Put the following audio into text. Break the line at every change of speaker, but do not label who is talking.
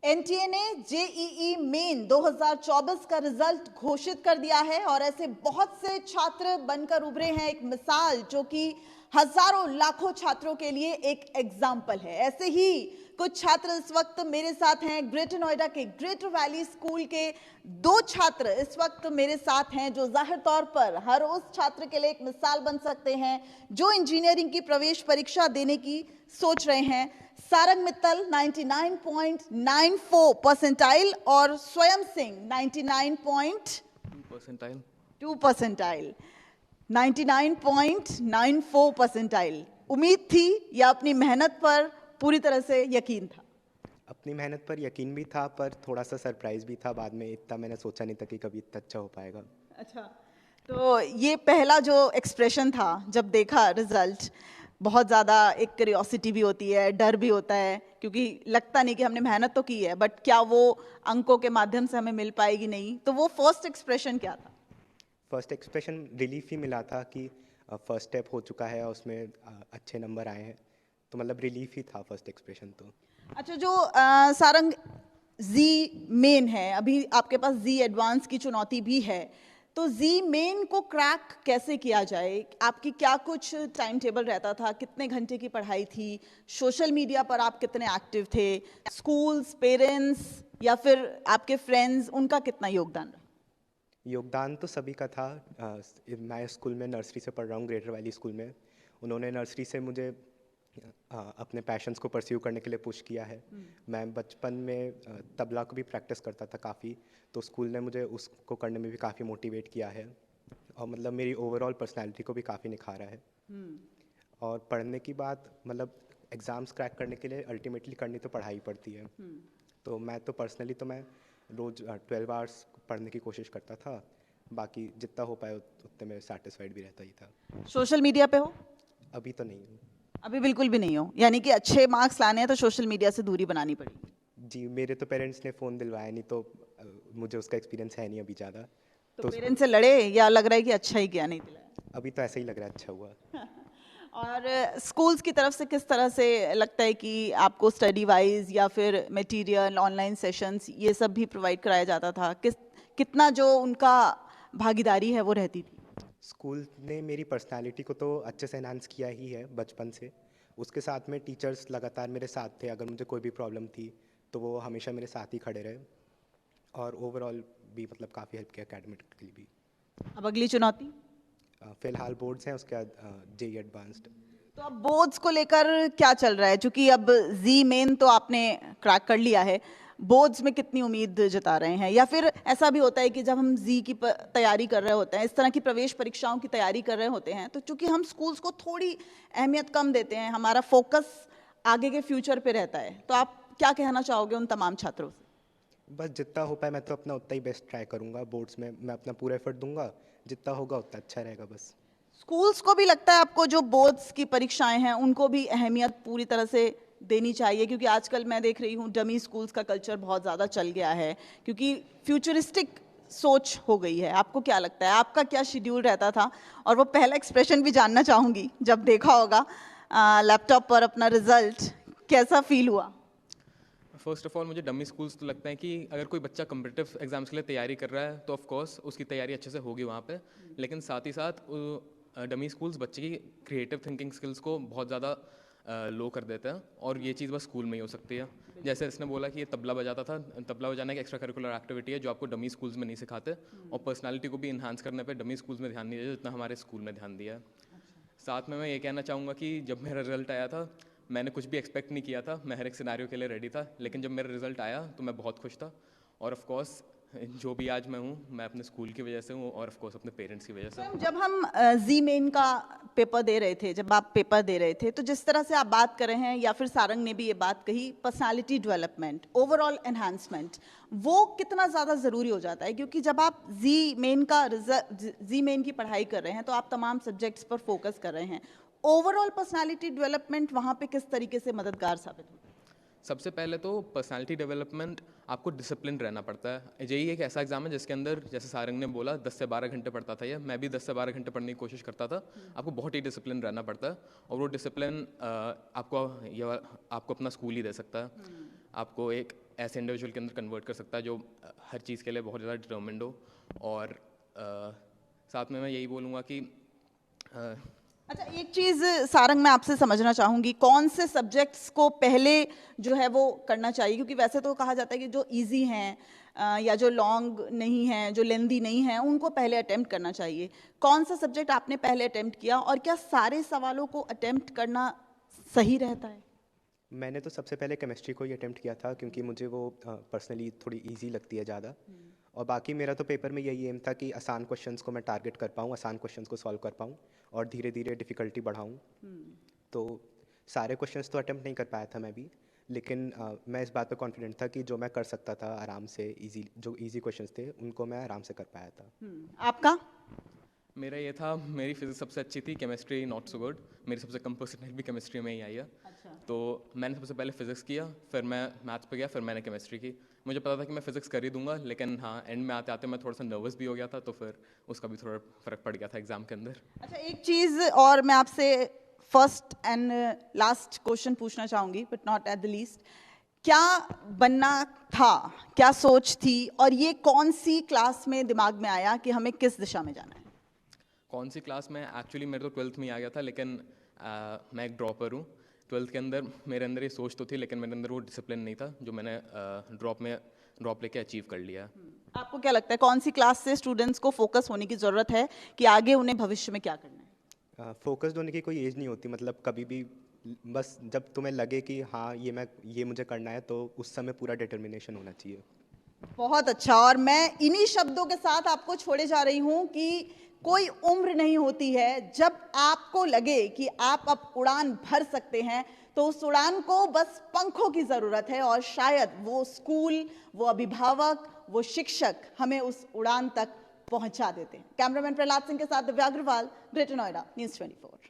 NTA ने JEE main 2024 का result घोषित कर दिया है और ऐसे बहुत से छात्र बनकर उभरे हैं, एक मिसाल जो कि हजारों लाखों छात्रों के लिए एक एग्जाम्पल है। ऐसे ही कुछ छात्र इस वक्त मेरे साथ हैं। ग्रेटर नोएडा के ग्रेटर वैली स्कूल के दो छात्र इस वक्त मेरे साथ हैं जो जाहिर तौर पर हर उस छात्र के लिए एक मिसाल बन सकते हैं जो इंजीनियरिंग की प्रवेश परीक्षा देने की सोच रहे हैं। सारंग मित्तल 99.94 परसेंटाइल और स्वयं सिंह 99.2 परसेंटाइल 99.94 परसेंटाइल। उम्मीद थी या अपनी मेहनत पर पूरी तरह से यकीन था?
अपनी मेहनत पर यकीन भी था, पर थोड़ा सा सरप्राइज भी था बाद में। इतना मैंने सोचा नहीं था कि कभी इतना अच्छा हो पाएगा।
अच्छा, तो ये पहला जो एक्सप्रेशन था जब देखा रिजल्ट, बहुत ज़्यादा एक क्यूरियोसिटी भी होती है, डर भी होता है, क्योंकि लगता नहीं कि हमने मेहनत तो की है बट क्या वो अंकों के माध्यम से हमें मिल पाएगी नहीं। तो वो फर्स्ट एक्सप्रेशन क्या था?
फर्स्ट एक्सप्रेशन रिलीफ ही मिला था कि फर्स्ट स्टेप हो चुका है और उसमें अच्छे नंबर आए हैं, तो मतलब रिलीफ ही था फर्स्ट एक्सप्रेशन तो।
अच्छा, जो सारंग जी मेन है, अभी आपके पास जी एडवांस की चुनौती भी है, तो जी मेन को क्रैक कैसे किया जाए? आपकी क्या कुछ टाइम टेबल रहता था? कितने घंटे की पढ़ाई थी? सोशल मीडिया पर आप कितने एक्टिव थे? स्कूल्स, पेरेंट्स या फिर आपके फ्रेंड्स, उनका कितना योगदान रहा?
योगदान तो सभी का था। मैं स्कूल में नर्सरी से पढ़ रहा हूँ, ग्रेटर वैली स्कूल में। उन्होंने नर्सरी से मुझे अपने पैशंस को परस्यू करने के लिए पुश किया है। मैं बचपन में तबला को भी प्रैक्टिस करता था काफ़ी, तो स्कूल ने मुझे उसको करने में भी काफ़ी मोटिवेट किया है और मतलब मेरी ओवरऑल पर्सनैलिटी को भी काफ़ी निखारा है। और पढ़ने की बात, मतलब एग्ज़ाम्स क्रैक करने के लिए अल्टीमेटली करनी तो पढ़ाई पड़ती है। तो मैं तो पर्सनली तो मैं रोज़ 12 आवर्स पढ़ने की कोशिश करता था, बाकी जितना हो पाए उतने में सेटिस्फाइड भी रहता ही था।
सोशल मीडिया पे हो?
अभी तो नहीं हूँ।
अभी बिल्कुल भी नहीं हो, यानी कि अच्छे मार्क्स लाने हैं तो सोशल मीडिया से दूरी बनानी पड़ेगी।
जी, मेरे तो पेरेंट्स ने फ़ोन दिलवाया नहीं, तो मुझे उसका एक्सपीरियंस है नहीं अभी ज़्यादा।
तो पेरेंट्स से लड़े या लग रहा है कि अच्छा ही किया नहीं दिलाया?
अभी तो ऐसा ही लग रहा है अच्छा हुआ।
और स्कूल्स की तरफ से किस तरह से लगता है कि आपको स्टडी वाइज या फिर मटेरियल, ऑनलाइन सेशंस, ये सब भी प्रोवाइड कराया जाता था? कितना जो उनका भागीदारी है वो रहती थी?
स्कूल ने मेरी पर्सनालिटी को तो अच्छे से एनहांस किया ही है बचपन से। उसके साथ में टीचर्स लगातार मेरे साथ थे। अगर मुझे कोई भी प्रॉब्लम थी तो वो हमेशा मेरे साथ ही खड़े रहे और ओवरऑल भी मतलब काफ़ी हेल्प किया एकेडमिकली भी।
अब अगली चुनौती?
फ़िलहाल बोर्ड्स हैं, उसके बाद जेई एडवांस्ड।
तो अब बोर्ड्स को लेकर क्या चल रहा है? क्योंकि अब जी मेन तो आपने क्रैक कर लिया है, बोर्ड्स में कितनी उम्मीद जता रहे हैं? या फिर ऐसा भी होता है कि जब हम जी की तैयारी कर रहे होते हैं, इस तरह की प्रवेश परीक्षाओं की तैयारी कर रहे होते हैं, तो चूंकि हम स्कूल्स को थोड़ी अहमियत कम देते हैं, हमारा फोकस आगे के फ्यूचर पे रहता है, तो आप क्या कहना चाहोगे उन तमाम छात्रों से?
बस जितना हो पाए मैं तो अपना उतना ही बेस्ट ट्राई करूँगा। बोर्ड्स में मैं अपना पूरा एफर्ट दूंगा, जितना होगा उतना अच्छा रहेगा बस।
स्कूल्स को भी लगता है आपको जो बोर्ड्स की परीक्षाएं हैं उनको भी अहमियत पूरी तरह से देनी चाहिए? क्योंकि आजकल मैं देख रही हूँ डमी स्कूल्स का कल्चर बहुत ज़्यादा चल गया है, क्योंकि फ्यूचरिस्टिक सोच हो गई है। आपको क्या लगता है, आपका क्या शेड्यूल रहता था? और वो पहला एक्सप्रेशन भी जानना चाहूँगी, जब देखा होगा लैपटॉप पर अपना रिजल्ट, कैसा फील हुआ?
फर्स्ट ऑफ ऑल मुझे डमी स्कूल्स तो लगता है कि अगर कोई बच्चा कम्पिटिटिव एग्जाम्स के लिए तैयारी कर रहा है तो ऑफ कोर्स उसकी तैयारी अच्छे से होगी वहाँ पे, लेकिन साथ ही साथ डमी स्कूल्स बच्चे की क्रिएटिव थिंकिंग स्किल्स को बहुत ज़्यादा लो कर देते हैं और ये चीज़ बस स्कूल में ही हो सकती है। जैसे इसने बोला कि ये तबला बजाता था, तबला बजाना एक एक्स्ट्रा करिकुलर एक्टिविटी है जो आपको डमी स्कूल्स में नहीं सिखाते, और पर्सनालिटी को भी इन्हांस करने पे डमी स्कूल्स में ध्यान नहीं दिया जितना हमारे स्कूल में ध्यान दिया है। साथ में मैं ये कहना चाहूँगा कि जब मेरा रिजल्ट आया था मैंने कुछ भी एक्सपेक्ट नहीं किया था, मैं हर एक सिनेरियो के लिए रेडी था, लेकिन जब मेरा रिजल्ट आया तो मैं बहुत खुश था। और ऑफ कोर्स जो भी आज मैं हूँ मैं अपने स्कूल की वजह से हूँ और ऑफ कोर्स अपने पेरेंट्स की वजह से हूँ।
जब हम जी मेन का पेपर दे रहे थे, जब आप पेपर दे रहे थे, तो जिस तरह से आप बात कर रहे हैं या फिर सारंग ने भी ये बात कही, पर्सनालिटी डेवलपमेंट, ओवरऑल एनहांसमेंट, वो कितना ज़्यादा ज़रूरी हो जाता है? क्योंकि जब आप जी मेन की पढ़ाई कर रहे हैं तो आप तमाम सब्जेक्ट्स पर फोकस कर रहे हैं, ओवरऑल पर्सनालिटी डेवलपमेंट वहाँ पे किस तरीके से मददगार साबित होता है?
सबसे पहले तो पर्सनालिटी डेवलपमेंट, आपको डिसिप्लिन रहना पड़ता है। जेईई एक ऐसा एग्जाम है जिसके अंदर, जैसे सारंग ने बोला, 10 से 12 घंटे पढ़ता था, मैं भी 10 से 12 घंटे पढ़ने की कोशिश करता था। आपको बहुत ही डिसिप्लिन रहना पड़ता है और वो डिसिप्लिन आपको अपना स्कूल ही दे सकता है। आपको एक ऐसे इंडिविजुअल के अंदर कन्वर्ट कर सकता है जो हर चीज़ के लिए बहुत ज़्यादा डिटर्मिन्ड हो। और साथ में मैं यही बोलूँगा कि
अच्छा, एक चीज सारंग मैं आपसे समझना चाहूंगी, कौन से सब्जेक्ट्स को पहले जो है वो करना चाहिए, क्योंकि वैसे तो कहा जाता है कि जो इजी हैं या जो लॉन्ग नहीं हैं, जो लेंदी नहीं हैं, उनको पहले अटेम्प्ट करना चाहिए। कौन सा सब्जेक्ट आपने पहले अटेम्प्ट किया और क्या सारे सवालों को अटेम्प्ट करना सही रहता है?
मैंने तो सबसे पहले केमिस्ट्री को ही अटेम्प्ट किया था क्योंकि मुझे वो पर्सनली थोड़ी इजी लगती है ज़्यादा। और बाकी मेरा तो पेपर में यही एम था कि आसान क्वेश्चंस को मैं टारगेट कर पाऊँ, आसान क्वेश्चंस को सॉल्व कर पाऊँ और धीरे धीरे डिफ़िकल्टी बढ़ाऊँ। तो सारे क्वेश्चंस तो अटेम्प्ट नहीं कर पाया था मैं भी, लेकिन मैं इस बात पे कॉन्फिडेंट था कि जो मैं कर सकता था आराम से, जो इजी क्वेश्चंस थे उनको मैं आराम से कर पाया था।
आपका?
मेरा ये था, मेरी फिजिक्स सबसे अच्छी थी, केमिस्ट्री नॉट सो गुड। मेरी सबसे कम परसेंटेज भी केमिस्ट्री में ही आई है।
अच्छा।
तो मैंने सबसे पहले फिजिक्स किया, फिर मैं मैथ्स पे गया, फिर मैंने केमिस्ट्री की। मुझे पता था कि मैं फिजिक्स कर ही दूंगा, लेकिन हाँ एंड में आते आते मैं थोड़ा सा नर्वस भी हो गया था, तो फिर उसका भी थोड़ा फर्क पड़ गया था एग्जाम के अंदर।
अच्छा, एक चीज और मैं आपसे फर्स्ट एंड लास्ट क्वेश्चन पूछना चाहूंगी, but not at the least. क्या बनना था, क्या सोच थी, और ये कौन सी क्लास में दिमाग में आया कि हमें किस दिशा में जाना है?
कौन सी क्लास में? एक्चुअली मेरे तो 12th में ही आ गया था, लेकिन मैं एक ड्रॉपर हूँ। 12th के अंदर मेरे अंदर ये सोच तो थी, लेकिन मेरे अंदर वो डिसिप्लिन नहीं था जो मैंने ड्रॉप लेके अचीव कर लिया।
आपको क्या लगता है कौन सी क्लास से स्टूडेंट्स को फोकस होने की जरूरत है कि आगे उन्हें भविष्य में क्या करना है?
फोकस्ड होने की कोई एज नहीं होती, मतलब कभी भी बस जब तुम्हें लगे कि हाँ ये मुझे करना है तो उस समय पूरा डिटर्मिनेशन होना चाहिए।
बहुत अच्छा। और मैं इन्हीं शब्दों के साथ आपको छोड़े जा रही हूं कि कोई उम्र नहीं होती है। जब आपको लगे कि आप अब उड़ान भर सकते हैं तो उस उड़ान को बस पंखों की जरूरत है, और शायद वो स्कूल, वो अभिभावक, वो शिक्षक हमें उस उड़ान तक पहुंचा देते हैं। कैमरामैन प्रहलाद सिंह के साथ दिव्या अग्रवाल, ग्रेटर नोएडा, न्यूज़ 24।